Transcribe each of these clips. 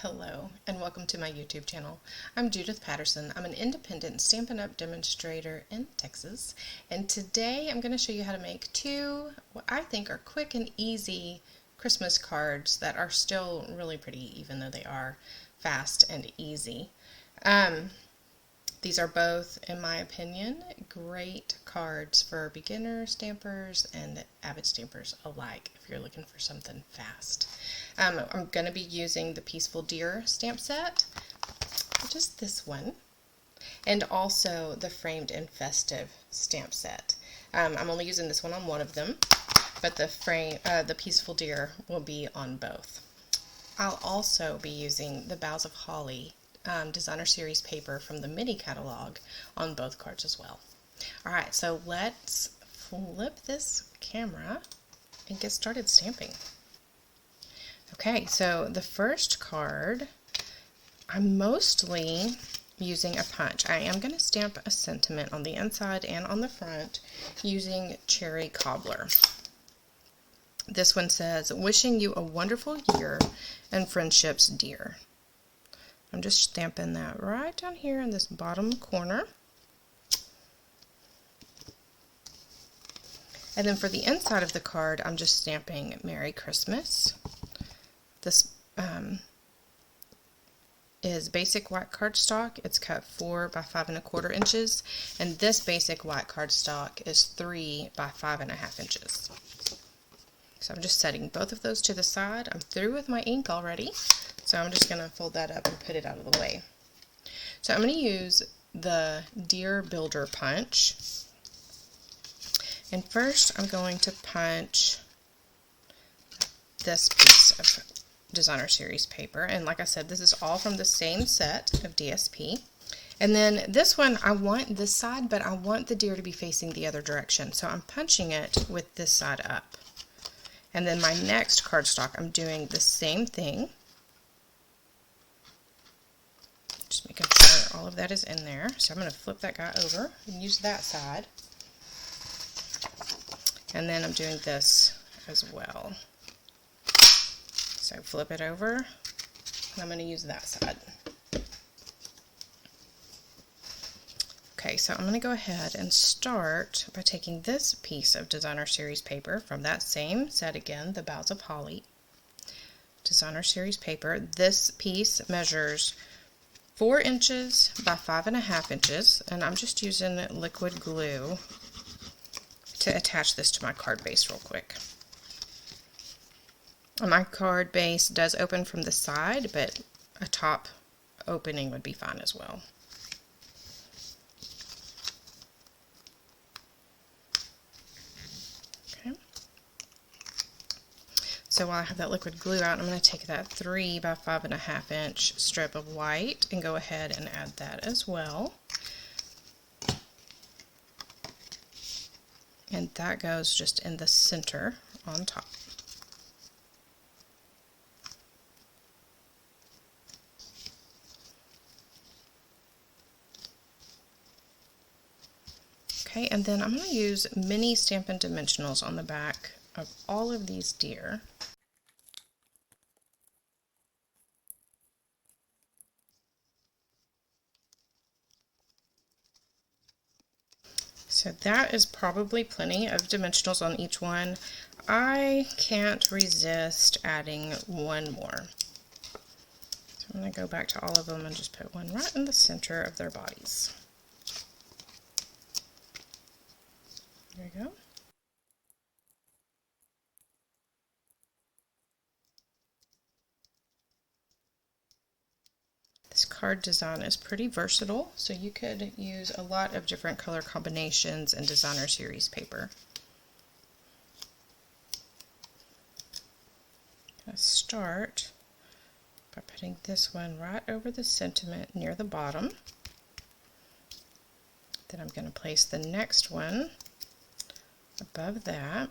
Hello and welcome to my YouTube channel. I'm Judith Patterson. I'm an independent Stampin' Up! Demonstrator in Texas, and today I'm going to show you how to make two what I think are quick and easy Christmas cards that are still really pretty even though they are fast and easy. These are both, in my opinion, great cards for beginner stampers and avid stampers alike if you're looking for something fast. I'm going to be using the Peaceful Deer stamp set, which is this one, and also the Framed and Festive stamp set. I'm only using this one on one of them, but the Peaceful Deer will be on both. I'll also be using the Boughs of Holly designer series paper from the mini catalog on both cards as well. Alright, so let's flip this camera and get started stamping. Okay, so the first card, I'm mostly using a punch. I am going to stamp a sentiment on the inside and on the front using Cherry Cobbler. This one says, "Wishing you a wonderful year and friendships dear." I'm just stamping that right down here in this bottom corner. And then for the inside of the card, I'm just stamping Merry Christmas. This is basic white cardstock. It's cut 4 by 5 1/4 inches, and this basic white cardstock is 3 by 5 1/2 inches. So I'm just setting both of those to the side. I'm through with my ink already, so I'm just going to fold that up and put it out of the way. So I'm going to use the Deer Builder punch, and first I'm going to punch this piece of designer series paper, and like I said, this is all from the same set of DSP. And then this one, I want this side, but I want the deer to be facing the other direction, so I'm punching it with this side up. And then my next cardstock, I'm doing the same thing. Just making sure all of that is in there. So I'm going to flip that guy over and use that side. And then I'm doing this as well. So flip it over, and I'm going to use that side. Okay, so I'm going to go ahead and start by taking this piece of designer series paper from that same set again, the Boughs of Holly designer series paper. This piece measures 4 inches by 5 1/2 inches, and I'm just using liquid glue to attach this to my card base real quick. My card base does open from the side, but a top opening would be fine as well. Okay. So while I have that liquid glue out, I'm going to take that 3 by 5 1/2 inch strip of white and go ahead and add that as well. And that goes just in the center on top. Okay, and then I'm going to use mini Stampin' Dimensionals on the back of all of these deer. So that is probably plenty of dimensionals on each one. I can't resist adding one more. So I'm going to go back to all of them and just put one right in the center of their bodies. There we go. This card design is pretty versatile, so you could use a lot of different color combinations and designer series paper. I'm going to start by putting this one right over the sentiment near the bottom. Then I'm going to place the next one above that.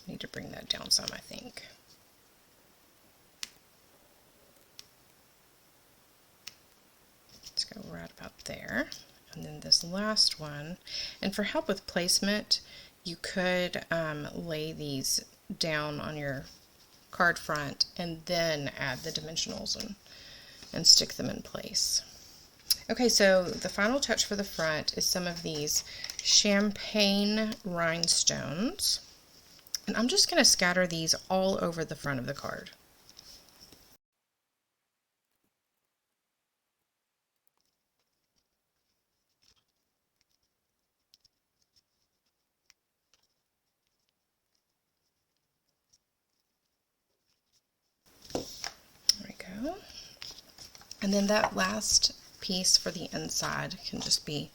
Need to bring that down some, I think. Let's go right about there. And then this last one. And for help with placement, you could lay these down on your card front and then add the dimensionals and stick them in place. Okay, so the final touch for the front is some of these champagne rhinestones. And I'm just going to scatter these all over the front of the card. There we go. And then that last piece for the inside can just be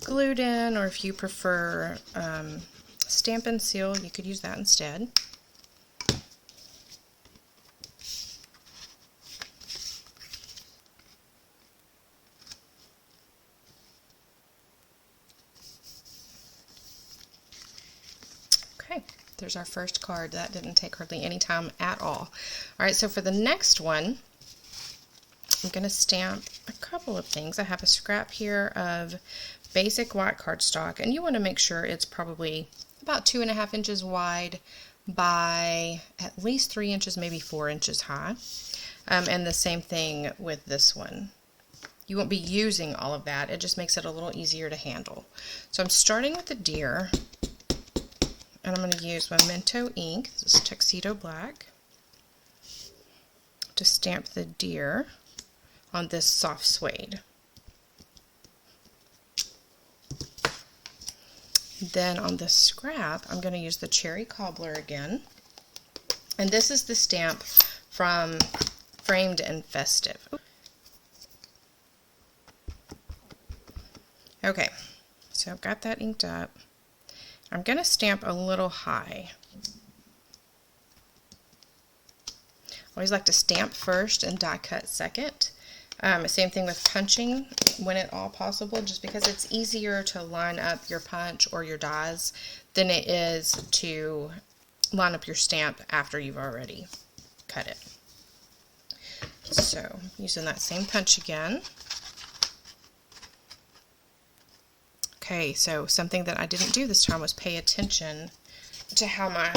glued in, or if you prefer Stampin' Seal, you could use that instead. Okay, there's our first card. That didn't take hardly any time at all. All right, so for the next one, I'm going to stamp a couple of things. I have a scrap here of basic white cardstock, and you want to make sure it's probably about 2.5 inches wide by at least 3 inches, maybe 4 inches high. And the same thing with this one. You won't be using all of that. It just makes it a little easier to handle. So I'm starting with the deer, and I'm going to use Memento ink, this is Tuxedo Black, to stamp the deer on this soft suede. Then on the scrap, I'm going to use the Cherry Cobbler again. And this is the stamp from Framed and Festive. Okay, so I've got that inked up. I'm going to stamp a little high. Always like to stamp first and die cut second. Same thing with punching when at all possible, just because it's easier to line up your punch or your dies than it is to line up your stamp after you've already cut it. So using that same punch again. Okay, so something that I didn't do this time was pay attention to how my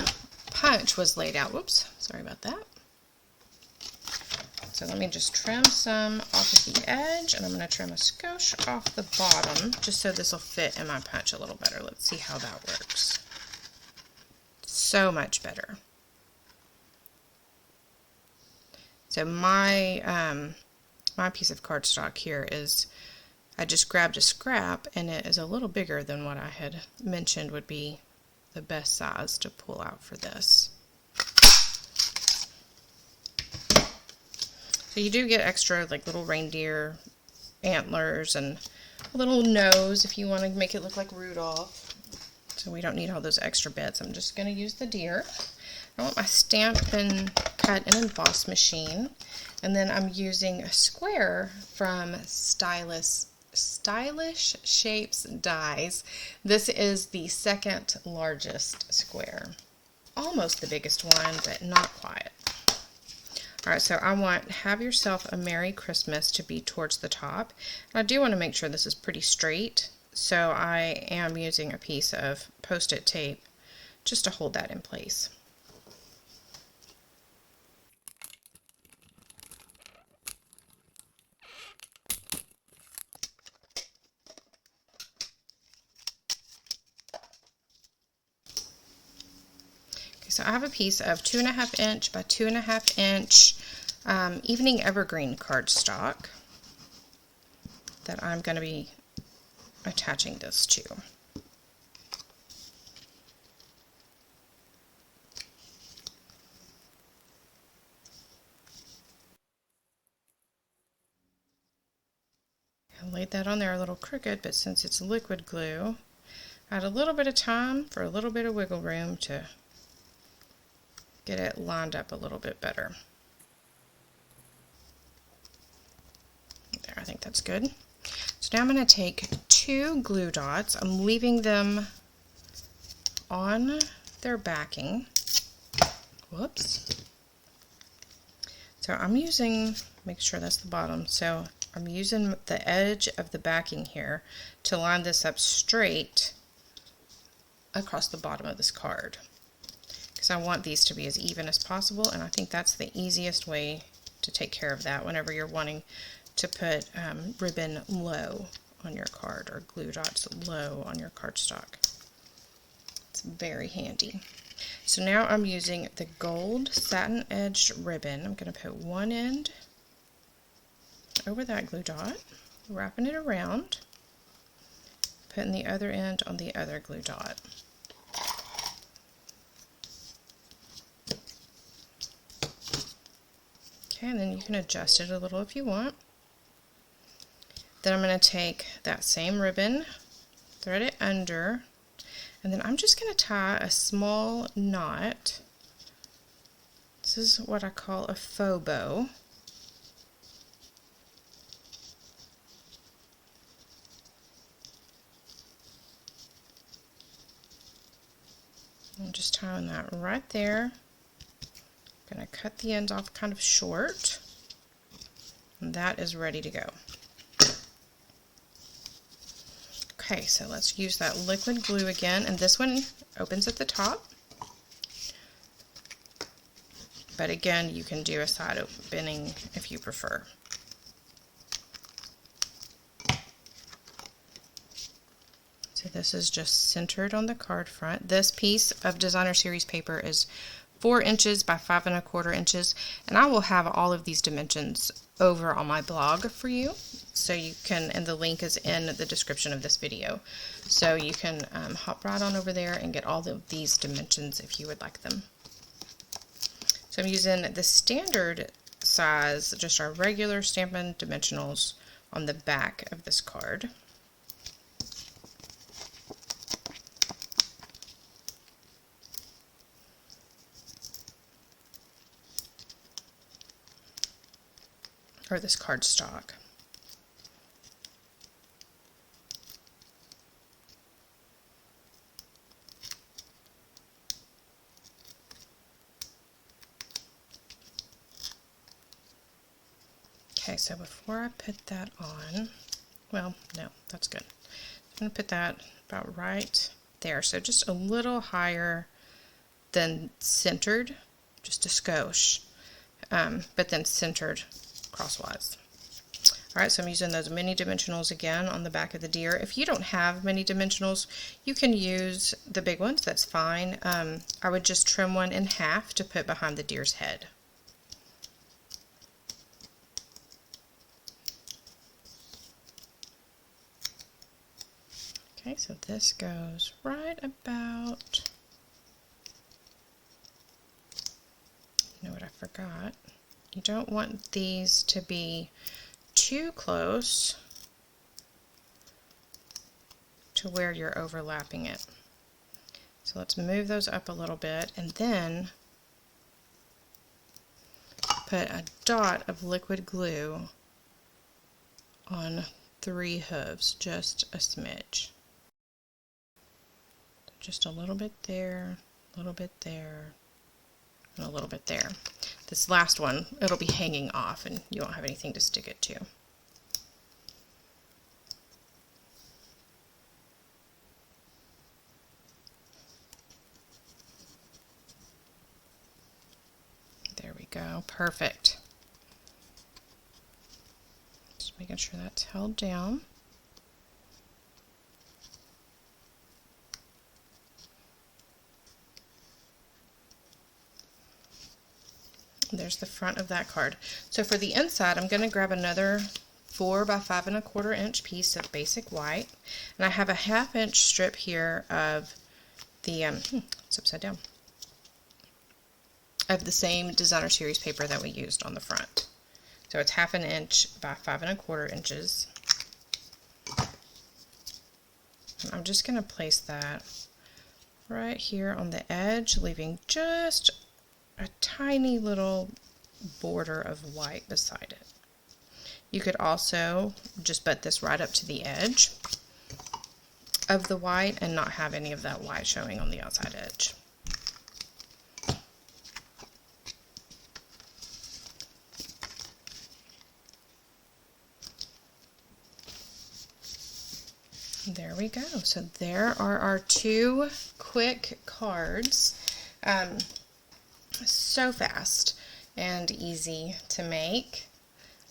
punch was laid out. Whoops, sorry about that. So let me just trim some off of the edge, and I'm going to trim a skosh off the bottom, just so this will fit in my punch a little better. Let's see how that works. So much better. So my my piece of cardstock here is, I just grabbed a scrap, and it is a little bigger than what I had mentioned would be the best size to pull out for this. So you do get extra, like little reindeer antlers and a little nose if you want to make it look like Rudolph. So we don't need all those extra bits. I'm just going to use the deer. I want my Stampin' Cut and Emboss machine. And then I'm using a square from Stylish Shapes Dies. This is the second largest square. Almost the biggest one, but not quite. Alright, so I want Have Yourself a Merry Christmas to be towards the top. And I do want to make sure this is pretty straight, so I am using a piece of Post-it tape just to hold that in place. So I have a piece of 2.5 inch by 2.5 inch Evening Evergreen cardstock that I'm going to be attaching this to. I laid that on there a little crooked, but since it's liquid glue, I had a little bit of time for a little bit of wiggle room to get it lined up a little bit better. There, I think that's good. So now I'm going to take 2 glue dots. I'm leaving them on their backing. Whoops. So I'm using, make sure that's the bottom, so I'm using the edge of the backing here to line this up straight across the bottom of this card. because I want these to be as even as possible, and I think that's the easiest way to take care of that whenever you're wanting to put ribbon low on your card, or glue dots low on your cardstock. It's very handy. So now I'm using the gold satin edged ribbon. I'm going to put one end over that glue dot, wrapping it around, putting the other end on the other glue dot. Okay, and then you can adjust it a little if you want. Then I'm going to take that same ribbon, thread it under, and then I'm just going to tie a small knot. This is what I call a faux bow. I'm just tying that right there. I'm going to cut the ends off kind of short, and that is ready to go. Okay, so let's use that liquid glue again, and this one opens at the top, but again, you can do a side opening if you prefer. So this is just centered on the card front. This piece of designer series paper is 4 inches by 5 1/4 inches, and I will have all of these dimensions over on my blog for you, so you can, and the link is in the description of this video, so you can hop right on over there and get all of these dimensions if you would like them. So I'm using the standard size, just our regular Stampin' dimensionals on the back of this card. Or this cardstock. Okay, so before I put that on, well, no, that's good. I'm going to put that about right there, so just a little higher than centered, just a skosh, but then centered crosswise. Alright, so I'm using those mini dimensionals again on the back of the deer. If you don't have mini dimensionals, you can use the big ones, that's fine. I would just trim one in half to put behind the deer's head. Okay, so this goes right about, you know what I forgot? You don't want these to be too close to where you're overlapping it. So let's move those up a little bit, and then put a dot of liquid glue on 3 hooves, just a smidge. Just a little bit there, a little bit there, and a little bit there. This last one, it'll be hanging off and you won't have anything to stick it to. There we go, perfect. Just making sure that's held down. There's the front of that card. So for the inside, I'm going to grab another 4 by 5 1/4 inch piece of basic white, and I have a 1/2 inch strip here of the it's upside down, of the same designer series paper that we used on the front. So it's 1/2 inch by 5 1/4 inches. And I'm just going to place that right here on the edge, leaving just a tiny little border of white beside it. You could also just butt this right up to the edge of the white and not have any of that white showing on the outside edge. There we go. So there are our 2 quick cards. So fast and easy to make.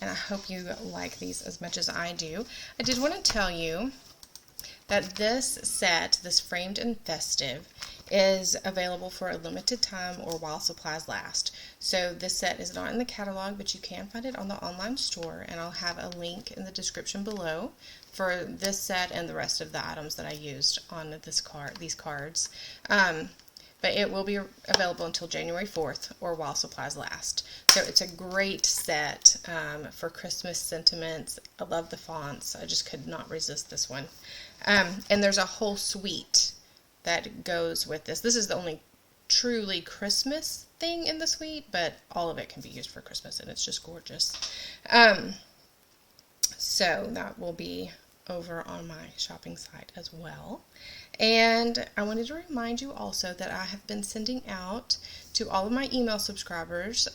And I hope you like these as much as I do. I did want to tell you that this set, this Framed and Festive, is available for a limited time or while supplies last. So this set is not in the catalog, but you can find it on the online store, and I'll have a link in the description below for this set and the rest of the items that I used on these cards. But it will be available until January 4th or while supplies last. So it's a great set for Christmas sentiments. I love the fonts. I just could not resist this one. And there's a whole suite that goes with this. This is the only truly Christmas thing in the suite, but all of it can be used for Christmas, and it's just gorgeous. So that will be over on my shopping site as well. And I wanted to remind you also that I have been sending out to all of my email subscribers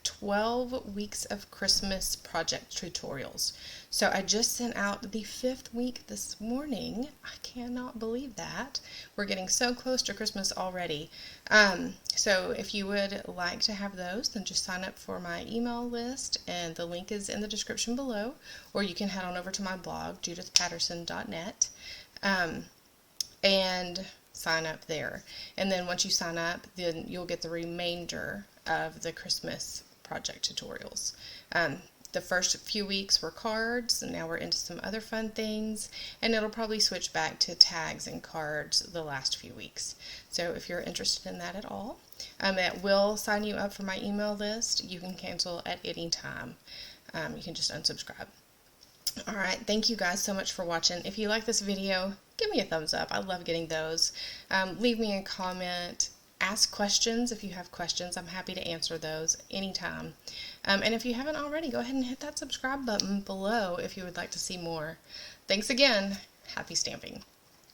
12 weeks of Christmas project tutorials. So I just sent out the 5th week this morning. I cannot believe that. We're getting so close to Christmas already. So if you would like to have those, then just sign up for my email list, and the link is in the description below, or you can head on over to my blog, judithpatterson.net, and sign up there. And then once you sign up, then you'll get the remainder of the Christmas project tutorials. The first few weeks were cards, and now we're into some other fun things, and it'll probably switch back to tags and cards the last few weeks. So if you're interested in that at all, it will sign you up for my email list. You can cancel at any time. You can just unsubscribe. Alright, thank you guys so much for watching. If you like this video, give me a thumbs up. I love getting those. Leave me a comment. Ask questions if you have questions. I'm happy to answer those anytime. And if you haven't already, go ahead and hit that subscribe button below if you would like to see more. Thanks again. Happy stamping.